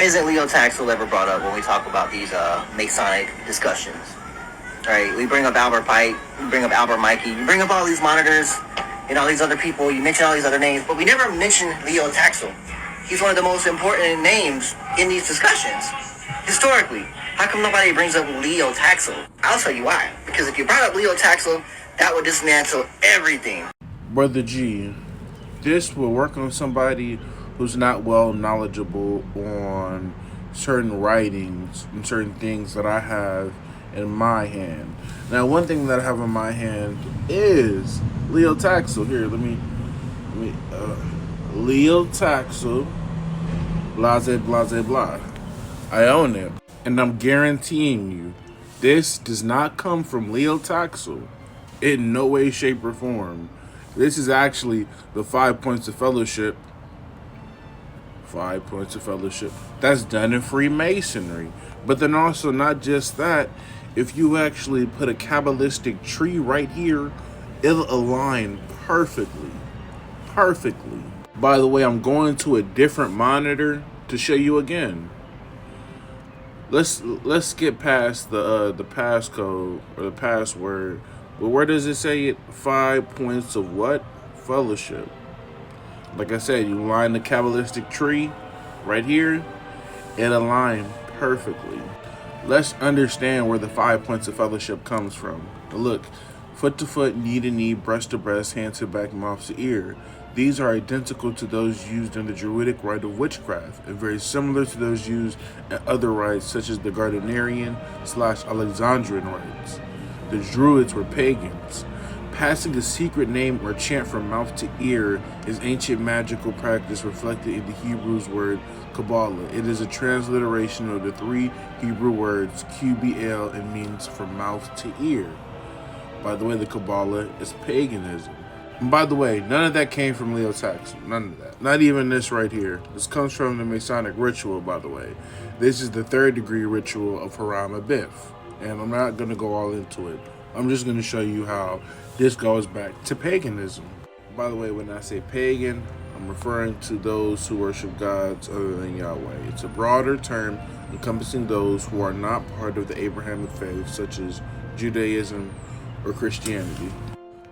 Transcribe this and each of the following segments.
why isn't Leo Taxil ever brought up when we talk about these Masonic discussions? Right? We bring up Albert Pike, we bring up Albert Mikey, you bring up all these monitors and all these other people, you mention all these other names, but we never mention Leo Taxil. He's one of the most important names in these discussions. Historically, how come nobody brings up Leo Taxil? I'll tell you why. Because if you brought up Leo Taxil, that would dismantle everything. Brother G, this will work on somebody who's not well knowledgeable on certain writings and certain things that I have in my hand. Now, one thing that I have in my hand is Leo Taxil. Here, let me Leo Taxil, blase, blah. I own it. And I'm guaranteeing you, this does not come from Leo Taxil in no way, shape, or form. This is actually the 5 points of fellowship. 5 points of fellowship. That's done in Freemasonry. But then also, not just that, if you actually put a Kabbalistic tree right here, it'll align perfectly. Perfectly. By the way, I'm going to a different monitor to show you again. Let's get past the passcode or the password. But where does it say it? 5 points of what? Fellowship. Like I said, you line the Kabbalistic tree right here, it aligns perfectly. Let's understand where the 5 points of fellowship comes from. Now look, foot to foot, knee to knee, breast to breast, hand to back, mouth to ear. These are identical to those used in the Druidic rite of witchcraft and very similar to those used in other rites such as the Gardnerian/Alexandrian rites. The Druids were pagans. Passing a secret name or chant from mouth to ear is ancient magical practice reflected in the Hebrew word Kabbalah. It is a transliteration of the three Hebrew words QBL and means from mouth to ear. By the way, the Kabbalah is paganism. And by the way, none of that came from Leo Taxil. None of that. Not even this right here. This comes from the Masonic ritual, by the way. This is the 3rd degree ritual of Haram Abif. And I'm not going to go all into it. I'm just going to show you how this goes back to paganism. By the way, when I say pagan, I'm referring to those who worship gods other than Yahweh. It's a broader term encompassing those who are not part of the Abrahamic faith, such as Judaism or Christianity.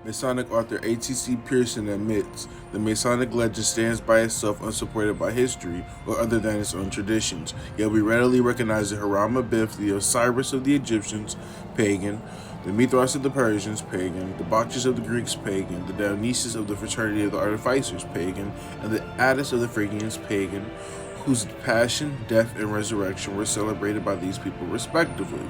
Masonic author A.T.C. Pearson admits the Masonic legend stands by itself unsupported by history or other than its own traditions. Yet we readily recognize the Haram Abif, the Osiris of the Egyptians, pagan, the Mithras of the Persians, pagan, the Bacchus of the Greeks, pagan, the Dionysus of the Fraternity of the Artificers, pagan, and the Attis of the Phrygians, pagan, whose passion, death, and resurrection were celebrated by these people respectively.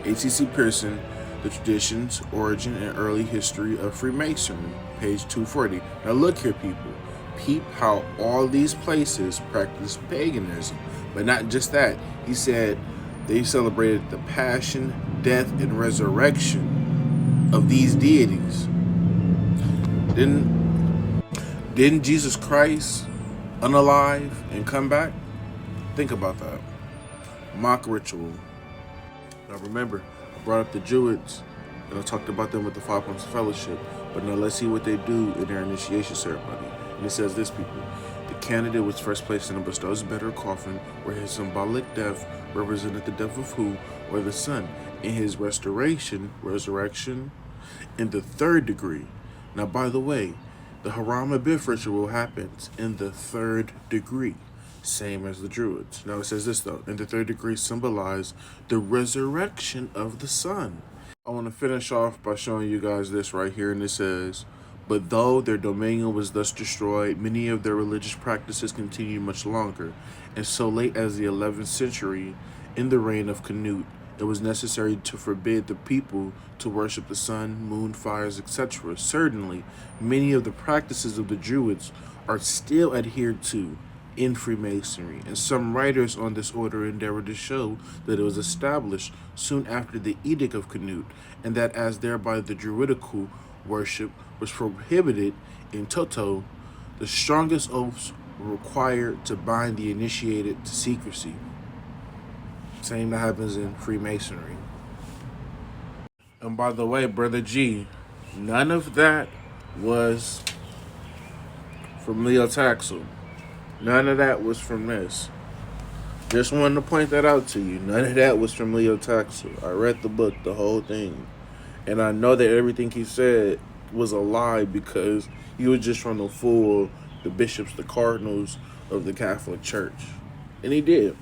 A.T.C. Pearson, The Traditions, Origin, and Early History of Freemasonry, page 240. Now look here, people. Peep how all these places practice paganism. But not just that. He said they celebrated the passion, death, and resurrection of these deities. Didn't Jesus Christ unalive and come back? Think about that. Mock ritual. Now remember, brought up the Druids, and I talked about them with the 5 points of fellowship. But now let's see what they do in their initiation ceremony. And it says this, people. The candidate was first placed in a bestow's bed or coffin, where his symbolic death represented the death of who? Or the sun. In his resurrection, in the 3rd degree. Now, by the way, the Haram Abif ritual happens in the 3rd degree. Same as the Druids. Now it says this though, in the 3rd degree symbolize the resurrection of the sun. I want to finish off by showing you guys this right here, and it says, but though their dominion was thus destroyed, many of their religious practices continued much longer, and so late as the 11th century, in the reign of Canute, it was necessary to forbid the people to worship the sun, moon, fires, etc. Certainly, many of the practices of the Druids are still adhered to in Freemasonry, and some writers on this order endeavor to show that it was established soon after the Edict of Canute, and that as thereby the Druidical worship was prohibited in toto, the strongest oaths were required to bind the initiated to secrecy. Same that happens in Freemasonry. And by the way, Brother G, none of that was from Leo Taxil. None of that was from this. Just wanted to point that out to you. None of that was from Leo Taxil. I read the book, the whole thing. And I know that everything he said was a lie because he was just trying to fool the bishops, the cardinals of the Catholic Church. And he did.